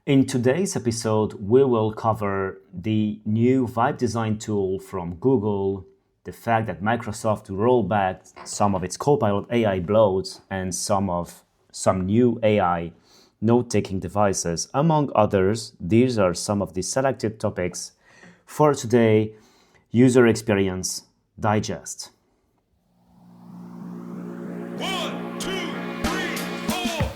In today's episode, we will cover the new vibe design tool from Google, the fact that Microsoft rollback some of its Copilot AI bloats, and some new AI note-taking devices, among others. These are some of the selected topics for today. User Experience Digest. One, two, three, four.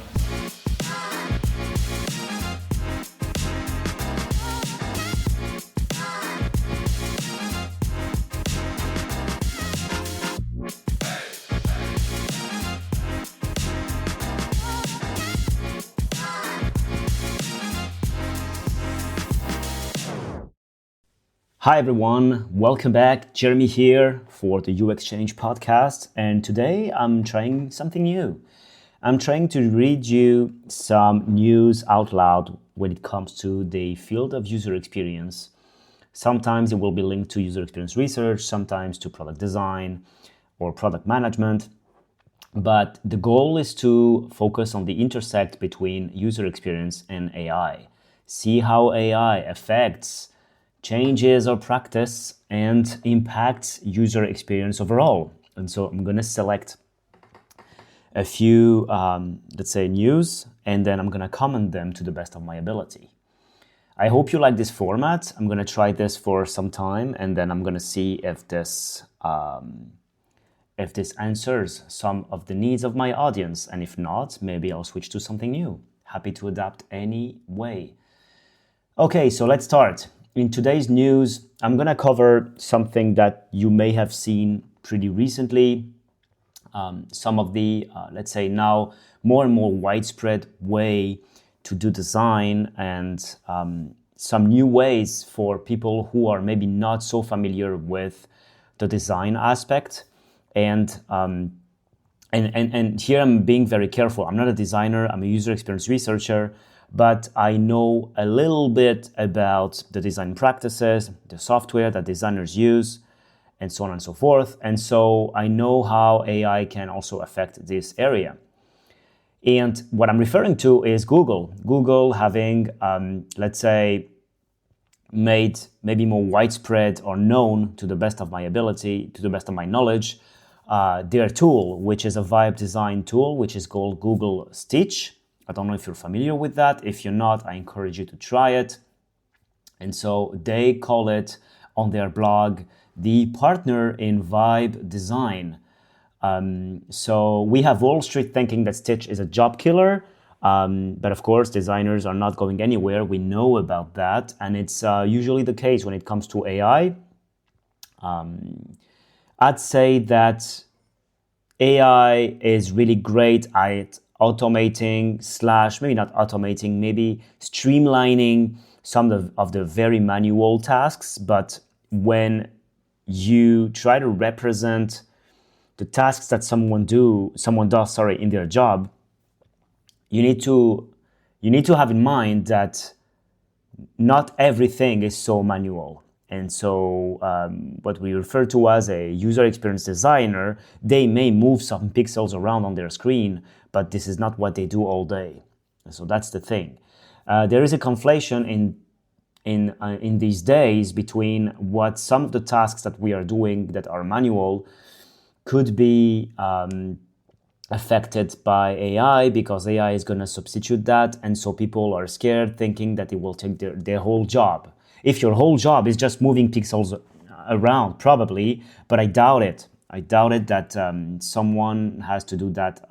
Hi everyone, welcome back. Jeremy here for the UX Change podcast, and today I'm trying something new. I'm trying to read you some news out loud when it comes to the field of user experience. Sometimes it will be linked to user experience research, sometimes to product design or product management. But the goal is to focus on the intersect between user experience and AI. See how AI affects, changes our practice, and impacts user experience overall. And so I'm going to select a few, let's say, news, and then I'm going to comment them to the best of my ability. I hope you like this format. I'm going to try this for some time, and then I'm going to see if this answers some of the needs of my audience. And if not, maybe I'll switch to something new. Happy to adapt any way. Okay, so let's start. In today's news, I'm going to cover something that you may have seen pretty recently. Some of the, let's say now, more and more widespread way to do design, and some new ways for people who are maybe not so familiar with the design aspect. And here I'm being very careful. I'm not a designer, I'm a user experience researcher, but I know a little bit about the design practices, the software that designers use, and so on and so forth. And so I know how AI can also affect this area. And what I'm referring to is Google. Google having, let's say, made maybe more widespread or known to the best of my ability, to the best of my knowledge, their tool, which is a vibe design tool, which is called Google Stitch. I don't know if you're familiar with that. If you're not, I encourage you to try it. And so they call it on their blog the partner in vibe design. So we have Wall Street thinking that Stitch is a job killer. But of course, designers are not going anywhere. We know about that. And it's usually the case when it comes to AI. I'd say that AI is really great at automating / maybe not automating, maybe streamlining some of the very manual tasks. But when you try to represent the tasks that someone does in their job, you need to have in mind that not everything is so manual. And so what we refer to as a user experience designer, they may move some pixels around on their screen, but this is not what they do all day. So that's the thing. There is a conflation in these days between what some of the tasks that we are doing that are manual could be affected by AI, because AI is going to substitute that. And so people are scared, thinking that it will take their whole job. If your whole job is just moving pixels around, probably, but I doubt it. I doubt it that someone has to do that.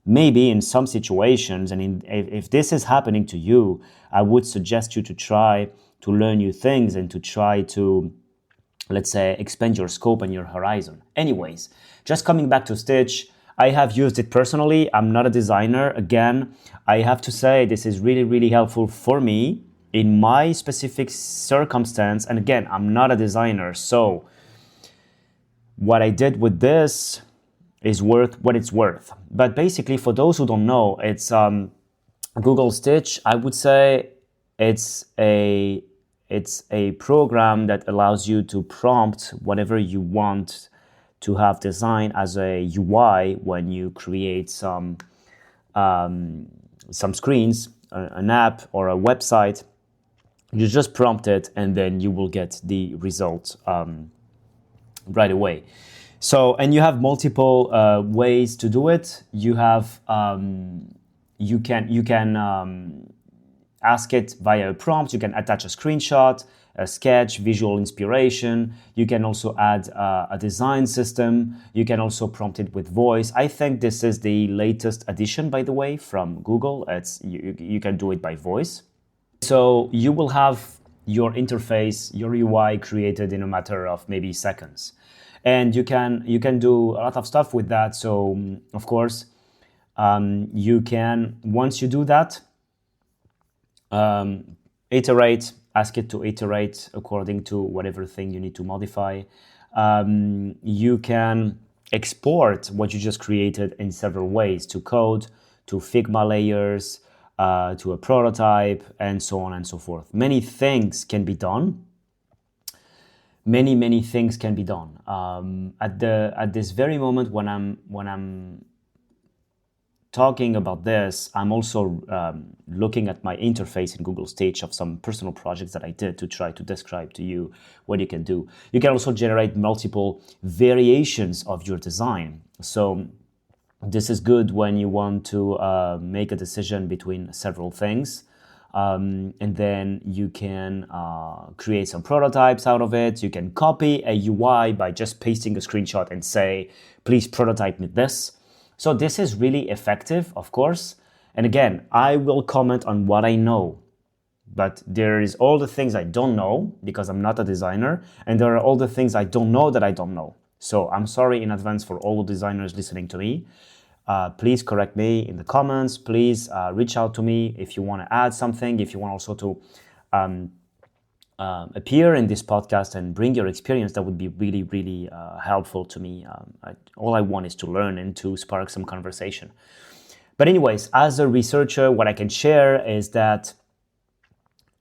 Maybe in some situations, and if this is happening to you, I would suggest you to try to learn new things and to try to, let's say, expand your scope and your horizon. Anyways, just coming back to Stitch, I have used it personally. I'm not a designer. Again, I have to say this is really, really helpful for me in my specific circumstance. And again, I'm not a designer. So what I did with this is worth what it's worth. But basically, for those who don't know, it's Google Stitch. I would say it's a program that allows you to prompt whatever you want to have design as a UI when you create some some screens, an app or a website. You just prompt it, and then you will get the result right away. So, and you have multiple ways to do it. You have you can ask it via a prompt. You can attach a screenshot, a sketch, visual inspiration. You can also add a design system. You can also prompt it with voice. I think this is the latest addition, by the way, from Google. It's you can do it by voice. So you will have your interface, your UI created in a matter of maybe seconds. And you can do a lot of stuff with that. So of course, you can, once you do that, iterate, ask it to iterate according to whatever thing you need to modify. You can export what you just created in several ways, to code, to Figma layers, to a prototype, and so on and so forth. Many things can be done. Many things can be done. At this very moment when I'm talking about this, I'm also looking at my interface in Google Stage of some personal projects that I did to try to describe to you what you can do. You can also generate multiple variations of your design. So this is good when you want to make a decision between several things. And then you can create some prototypes out of it. You can copy a UI by just pasting a screenshot and say, please prototype me this. So this is really effective, of course. And again, I will comment on what I know, but there is all the things I don't know because I'm not a designer, and there are all the things I don't know that I don't know. So I'm sorry in advance for all the designers listening to me. Please correct me in the comments. Please reach out to me if you want to add something, if you want also to appear in this podcast and bring your experience. That would be really helpful to me. All I want is to learn and to spark some conversation. But anyways, as a researcher, what I can share is that,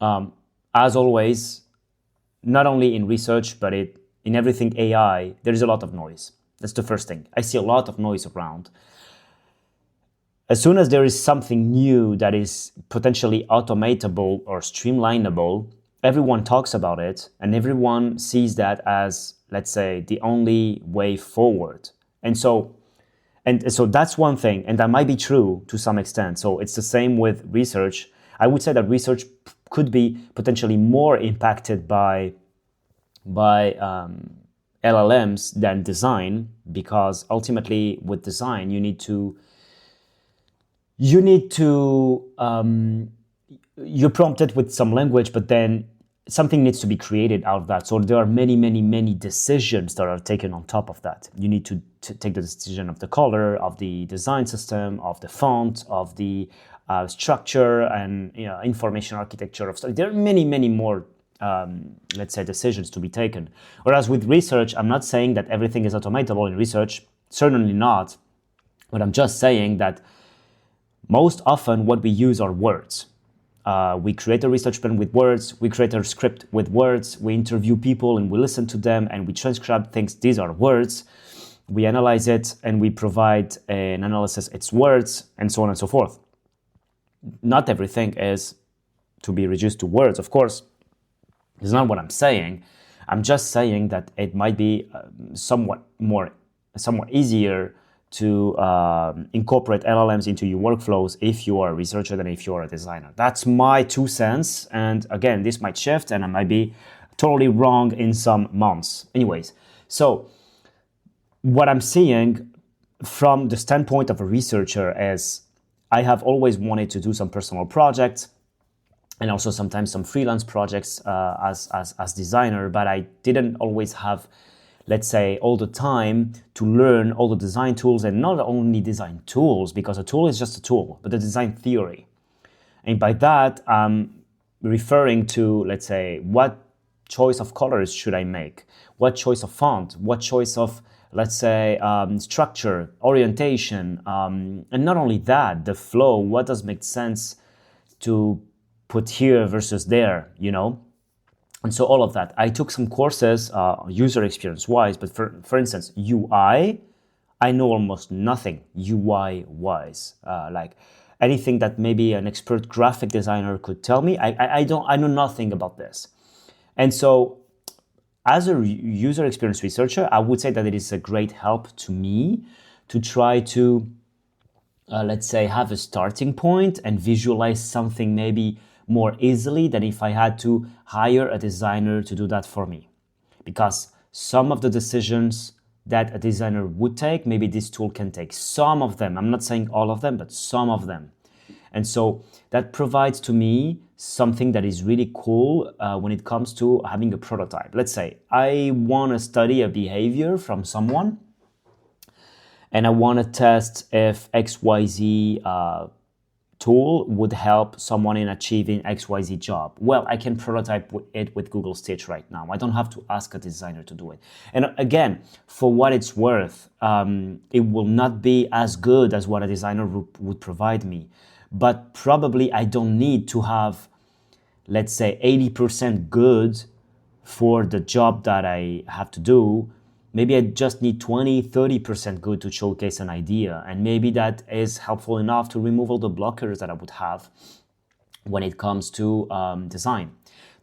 as always, not only in research, but in everything AI, there is a lot of noise. That's the first thing. I see a lot of noise around. As soon as there is something new that is potentially automatable or streamlinable, everyone talks about it and everyone sees that as, let's say, the only way forward. And so that's one thing, and that might be true to some extent. So it's the same with research. I would say that research could be potentially more impacted by LLMs than design, because ultimately with design you need to you prompt it with some language, but then something needs to be created out of that. So there are many decisions that are taken on top of that. You need to take the decision of the color, of the design system, of the font, of the structure, and information architecture of stuff. There are many more let's say decisions to be taken. Whereas with research, I'm not saying that everything is automatable in research, certainly not, but I'm just saying that most often what we use are words. We create a research plan with words, we create a script with words, we interview people and we listen to them and we transcribe things. These are words. We analyze it and we provide an analysis, it's words, and so on and so forth. Not everything is to be reduced to words, of course. It's not what I'm saying. I'm just saying that it might be somewhat easier to incorporate LLMs into your workflows if you are a researcher than if you are a designer. That's my 2 cents. And again, this might shift and I might be totally wrong in some months. Anyways, so what I'm seeing from the standpoint of a researcher is I have always wanted to do some personal projects and also sometimes some freelance projects as designer, but I didn't always have, let's say, all the time to learn all the design tools, and not only design tools, because a tool is just a tool, but the design theory. And by that, I'm referring to, let's say, what choice of colors should I make? What choice of font? What choice of, let's say, structure, orientation? And not only that, the flow, what does make sense to put here versus there, And so all of that. I took some courses, user experience-wise, but for instance, UI, I know almost nothing UI-wise. anything that maybe an expert graphic designer could tell me. I know nothing about this. And so as a user experience researcher, I would say that it is a great help to me to try to, let's say, have a starting point and visualize something maybe more easily than if I had to hire a designer to do that for me. Because some of the decisions that a designer would take, maybe this tool can take some of them. I'm not saying all of them, but some of them. And so that provides to me something that is really cool when it comes to having a prototype. Let's say I want to study a behavior from someone, and I want to test if XYZ tool would help someone in achieving XYZ job. Well, I can prototype it with Google Stitch right now. I don't have to ask a designer to do it. And again, for what it's worth, it will not be as good as what a designer would provide me. But probably I don't need to have, let's say, 80% good for the job that I have to do. Maybe I just need 20, 30% good to showcase an idea. And maybe that is helpful enough to remove all the blockers that I would have when it comes to design.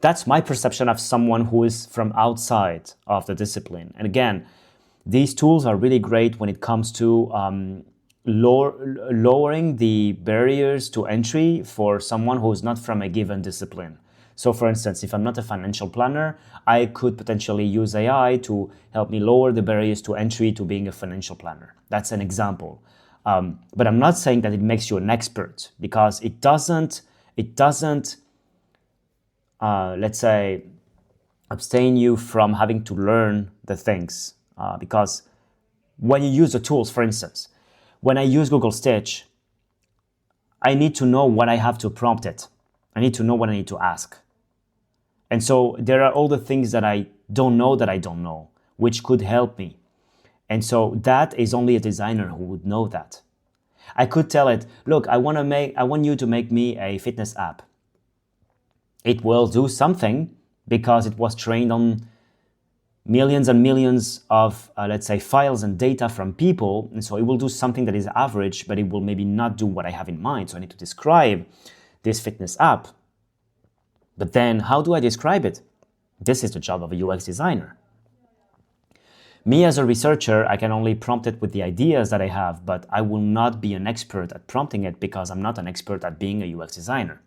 That's my perception of someone who is from outside of the discipline. And again, these tools are really great when it comes to lowering the barriers to entry for someone who is not from a given discipline. So for instance, if I'm not a financial planner, I could potentially use AI to help me lower the barriers to entry to being a financial planner. That's an example. But I'm not saying that it makes you an expert, because it doesn't, let's say, abstain you from having to learn the things. Because when you use the tools, for instance, when I use Google Stitch, I need to know what I have to prompt it. I need to know what I need to ask. And so there are all the things that I don't know, which could help me. And so that is only a designer who would know that. I could tell it, look, I want you to make me a fitness app. It will do something because it was trained on millions and millions of, let's say, files and data from people. And so it will do something that is average, but it will maybe not do what I have in mind. So I need to describe this fitness app. But then how do I describe it? This is the job of a UX designer. Me as a researcher, I can only prompt it with the ideas that I have, but I will not be an expert at prompting it because I'm not an expert at being a UX designer.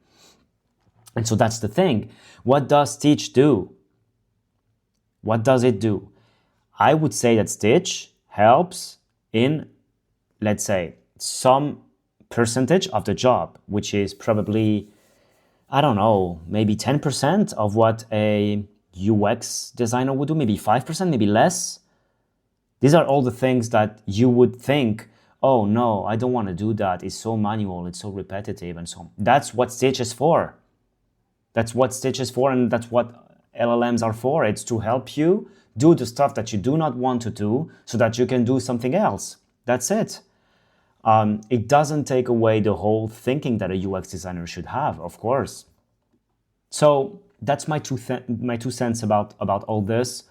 And so that's the thing. What does Stitch do? What does it do? I would say that Stitch helps in, let's say, some percentage of the job, which is probably, I don't know, maybe 10% of what a UX designer would do, maybe 5%, maybe less. These are all the things that you would think, oh no, I don't want to do that. It's so manual, it's so repetitive and so on. That's what Stitch is for. That's what Stitch is for, and that's what LLMs are for. It's to help you do the stuff that you do not want to do so that you can do something else. That's it. It doesn't take away the whole thinking that a UX designer should have, of course. So that's my two cents about all this.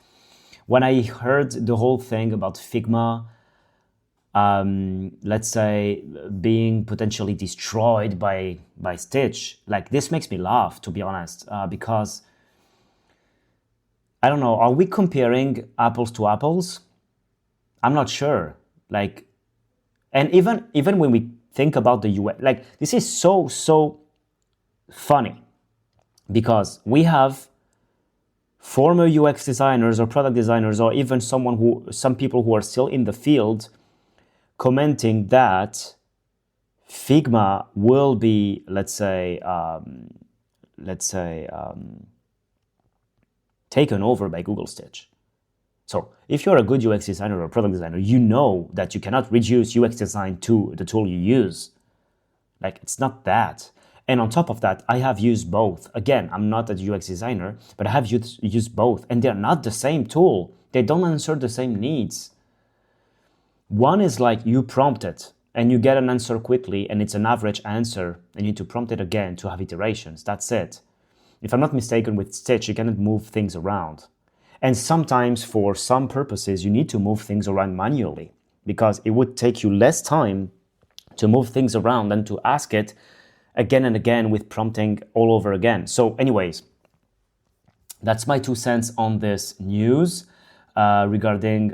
When I heard the whole thing about Figma, let's say, being potentially destroyed by Stitch, like, this makes me laugh, to be honest, because I don't know, are we comparing apples to apples? I'm not sure. Like, and even when we think about the UX, like, this is so funny, because we have former UX designers or product designers, or even some people who are still in the field, commenting that Figma will be, let's say, taken over by Google Stitch. So if you're a good UX designer or product designer, you know that you cannot reduce UX design to the tool you use. Like, it's not that. And on top of that, I have used both. Again, I'm not a UX designer, but I have used both, and they're not the same tool. They don't answer the same needs. One is like, you prompt it and you get an answer quickly, and it's an average answer, and you need to prompt it again to have iterations. That's it. If I'm not mistaken, with Stitch, you cannot move things around. And sometimes for some purposes, you need to move things around manually, because it would take you less time to move things around and to ask it again and again with prompting all over again. So anyways, that's my 2 cents on this news regarding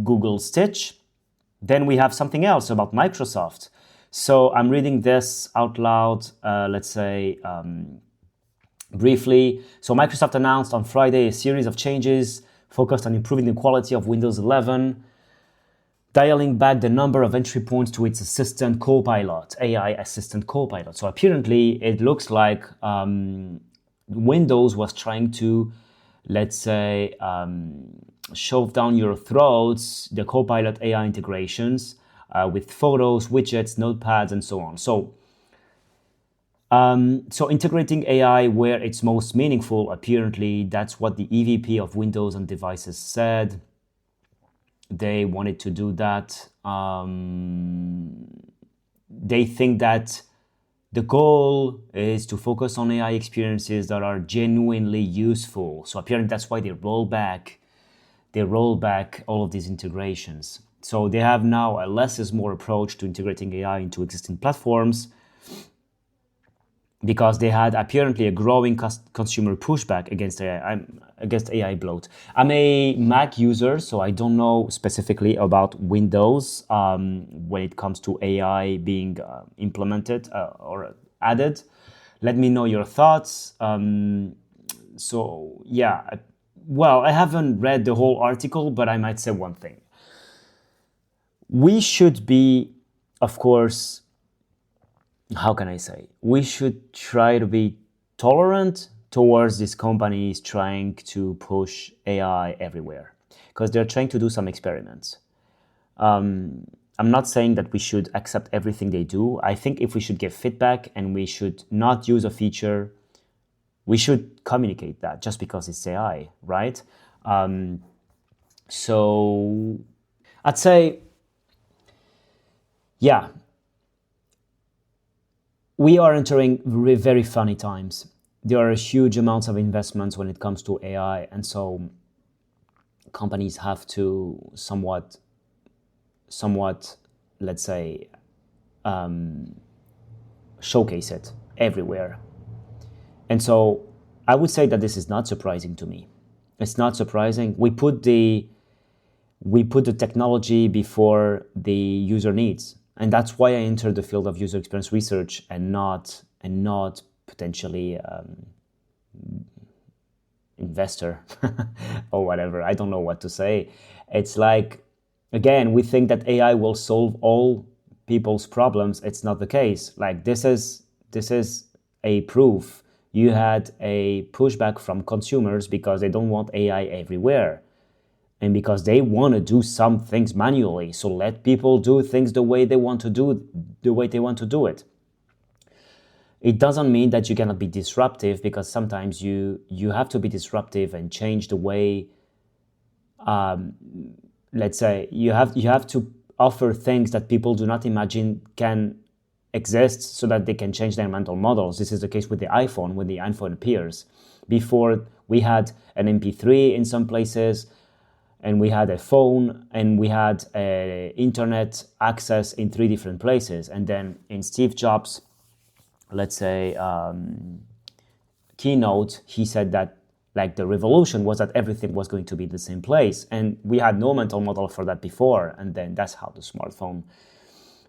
Google Stitch. Then we have something else about Microsoft. So I'm reading this out loud, briefly. So Microsoft announced on Friday a series of changes focused on improving the quality of Windows 11, dialing back the number of entry points to its assistant Copilot, AI assistant Copilot. So apparently it looks like Windows was trying to, shove down your throats the Copilot AI integrations with photos, widgets, notepads, and so on. So integrating AI where it's most meaningful, apparently that's what the EVP of Windows and Devices said. They wanted to do that. They think that the goal is to focus on AI experiences that are genuinely useful. So apparently that's why they roll back all of these integrations. So they have now a less is more approach to integrating AI into existing platforms, because they had apparently a growing consumer pushback against AI bloat. I'm a Mac user, so I don't know specifically about Windows when it comes to AI being implemented or added. Let me know your thoughts. So yeah, well, I haven't read the whole article, but I might say one thing. We should be, of course, how can I say? We should try to be tolerant towards these companies trying to push AI everywhere, because they're trying to do some experiments. I'm not saying that we should accept everything they do. I think if we should give feedback and we should not use a feature, we should communicate that just because it's AI, right? So I'd say, yeah, we are entering very funny times. There are huge amounts of investments when it comes to AI, and so companies have to somewhat, let's say, showcase it everywhere. And so I would say that this is not surprising to me. It's not surprising. We put the technology before the user needs. And that's why I entered the field of user experience research and not potentially investor or whatever. I don't know what to say. It's like, again, we think that AI will solve all people's problems. It's not the case. Like this is a proof. You had a pushback from consumers because they don't want AI everywhere. And because they want to do some things manually. So let people do things the way they want to do it. It doesn't mean that you cannot be disruptive, because sometimes you have to be disruptive and change the way, let's say, you have to offer things that people do not imagine can exist so that they can change their mental models. This is the case with the iPhone, when the iPhone appears. Before, we had an MP3 in some places, and we had a phone, and we had internet access in 3 different places. And then in Steve Jobs, let's say, keynote, he said that like the revolution was that everything was going to be in the same place. And we had no mental model for that before. And then that's how the smartphone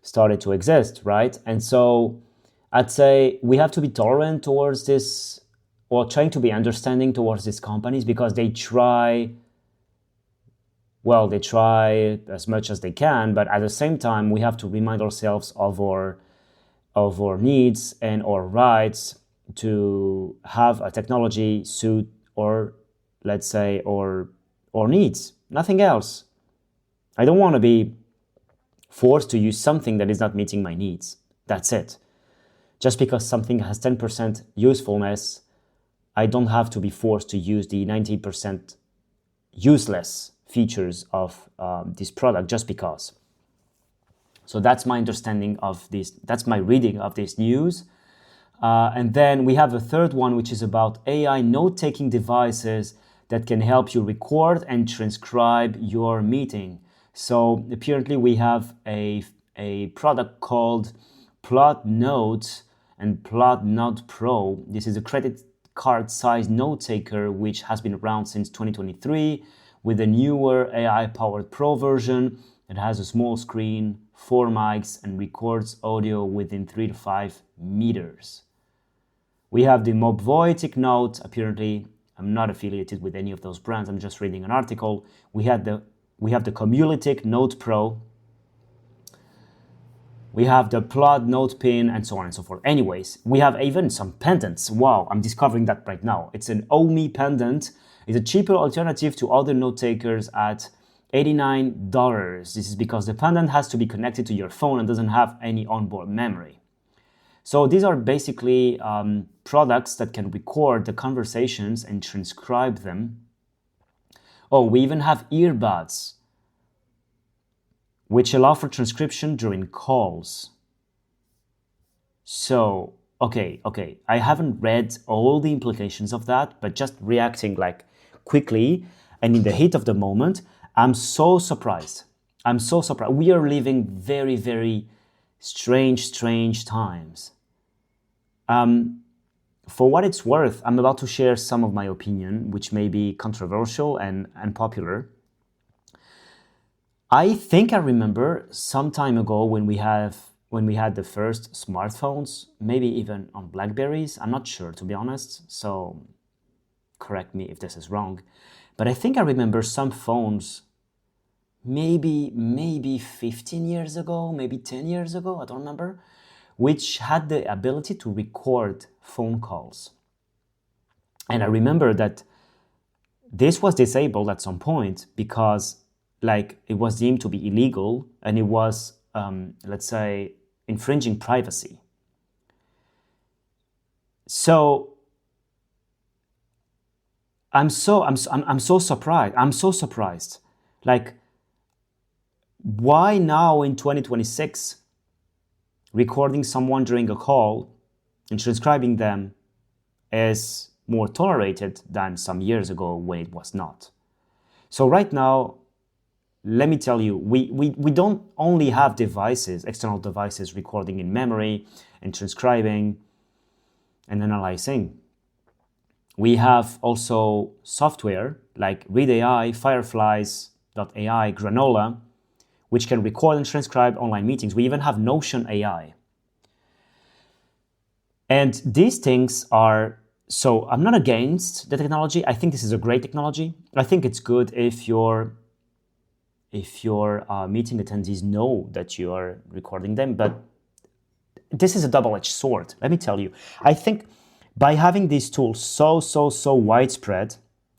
started to exist, right? And so I'd say we have to be tolerant towards this, or trying to be understanding towards these companies, because they try as much as they can, but at the same time, we have to remind ourselves of our needs and our rights to have a technology suit or, let's say, or needs, nothing else. I don't want to be forced to use something that is not meeting my needs. That's it. Just because something has 10% usefulness, I don't have to be forced to use the 90% useless features of this product just because. So that's my understanding of this. That's my reading of this news. And then we have a third one, which is about AI note-taking devices that can help you record and transcribe your meeting. So apparently we have a a product called Plot Note and Plot Note Pro. This is a credit card size note taker which has been around since 2023 with a newer AI powered Pro version. It has a small screen, 4 mics, and records audio within 3 to 5 meters. We have the Mobvoitic Note. Apparently, I'm not affiliated with any of those brands. I'm just reading an article. We have the Cumulitic Note Pro. We have the Plot Note Pin, and so on and so forth. Anyways, we have even some pendants. Wow, I'm discovering that right now. It's an Omi pendant. It's a cheaper alternative to other note takers at $89. This is because the pendant has to be connected to your phone and doesn't have any onboard memory. So these are basically products that can record the conversations and transcribe them. Oh, we even have earbuds, which allow for transcription during calls. So, okay, I haven't read all the implications of that, but just reacting like quickly and in the heat of the moment, I'm so surprised. We are living very, very strange times. For what it's worth, I'm about to share some of my opinion, which may be controversial and unpopular. I think I remember some time ago when we had the first smartphones, maybe even on Blackberries. I'm not sure, to be honest, so correct me if this is wrong. But I think I remember some phones maybe 15 years ago, maybe 10 years ago, I don't remember, which had the ability to record phone calls. And I remember that this was disabled at some point because it was deemed to be illegal and it was, let's say, infringing privacy. So I'm so surprised. I'm so surprised. Why now in 2026 recording someone during a call and transcribing them is more tolerated than some years ago when it was not? So right now, let me tell you, we don't only have devices, external devices recording in memory and transcribing and analyzing. We have also software like Read AI, Fireflies.ai, Granola, which can record and transcribe online meetings. We even have Notion AI. And these things are, so I'm not against the technology. I think this is a great technology. I think it's good if your meeting attendees know that you are recording them, but this is a double-edged sword. Let me tell you, I think by having these tools so widespread,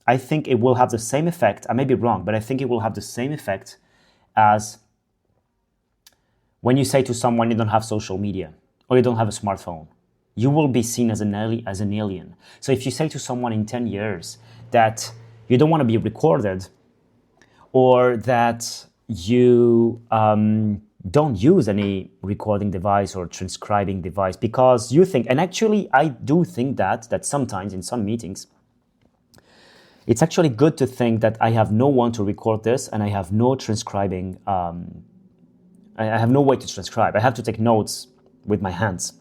I think it will have the same effect. I may be wrong, but I think it will have the same effect as when you say to someone you don't have social media or you don't have a smartphone. You will be seen as an alien. So if you say to someone in 10 years that you don't want to be recorded or that you don't use any recording device or transcribing device because you think, and actually I do think that sometimes in some meetings, it's actually good to think that I have no one to record this and I have no transcribing, I have no way to transcribe. I have to take notes with my hands.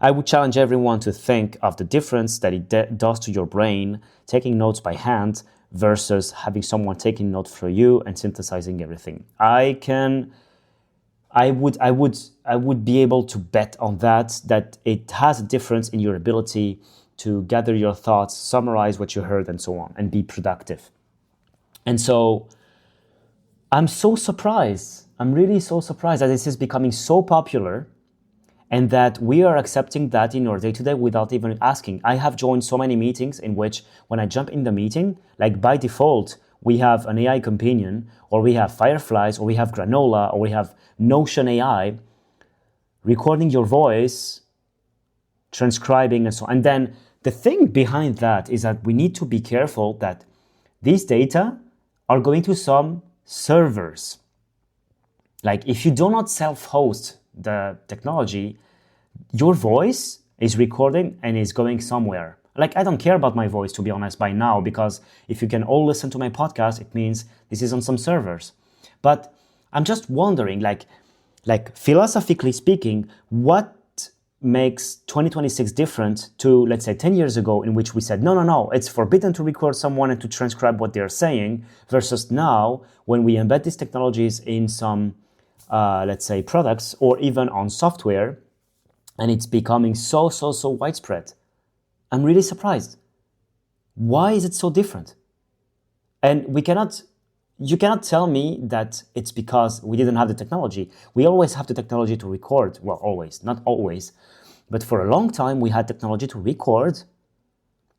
I would challenge everyone to think of the difference that it does to your brain, taking notes by hand versus having someone taking notes for you and synthesizing everything. I would be able to bet on that it has a difference in your ability to gather your thoughts, summarize what you heard, and so on, and be productive. And so I'm so surprised. I'm really so surprised that this is becoming so popular and that we are accepting that in our day-to-day without even asking. I have joined so many meetings in which when I jump in the meeting, like by default, we have an AI companion, or we have Fireflies, or we have Granola, or we have Notion AI recording your voice, transcribing, and so on. And then the thing behind that is that we need to be careful that these data are going to some servers. Like if you do not self-host the technology, your voice is recording and is going somewhere. Like I don't care about my voice, to be honest, by now, because if you can all listen to my podcast, it means this is on some servers. But I'm just wondering, like philosophically speaking, what makes 2026 different to, let's say, 10 years ago, in which we said, no, it's forbidden to record someone and to transcribe what they're saying, versus now, when we embed these technologies in some, let's say, products or even on software, and it's becoming so widespread. I'm really surprised. Why is it so different? And you cannot tell me that it's because we didn't have the technology. We always have the technology to record. Well, always, not always. But for a long time, we had technology to record.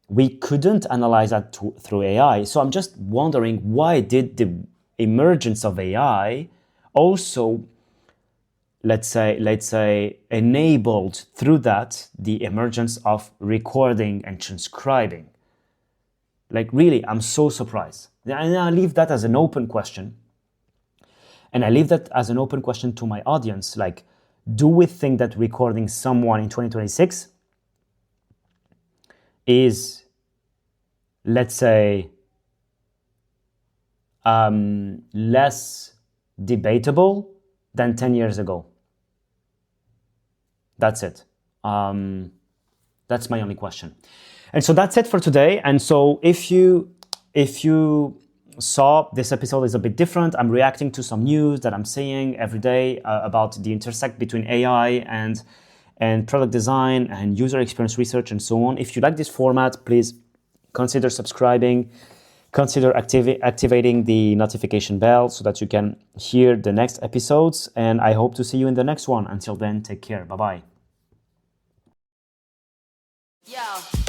We couldn't analyze that through AI. So I'm just wondering, why did the emergence of AI also, let's say, enabled through that the emergence of recording and transcribing? Like, really, I'm so surprised. And I leave that as an open question. And I leave that as an open question to my audience. Like, do we think that recording someone in 2026 is, let's say, less debatable than 10 years ago? That's it. That's my only question. And so that's it for today. And so if you saw this episode is a bit different, I'm reacting to some news that I'm seeing every day about the intersect between AI and product design and user experience research and so on. If you like this format, please consider subscribing, consider activating the notification bell so that you can hear the next episodes. And I hope to see you in the next one. Until then, take care. Bye-bye. Yo.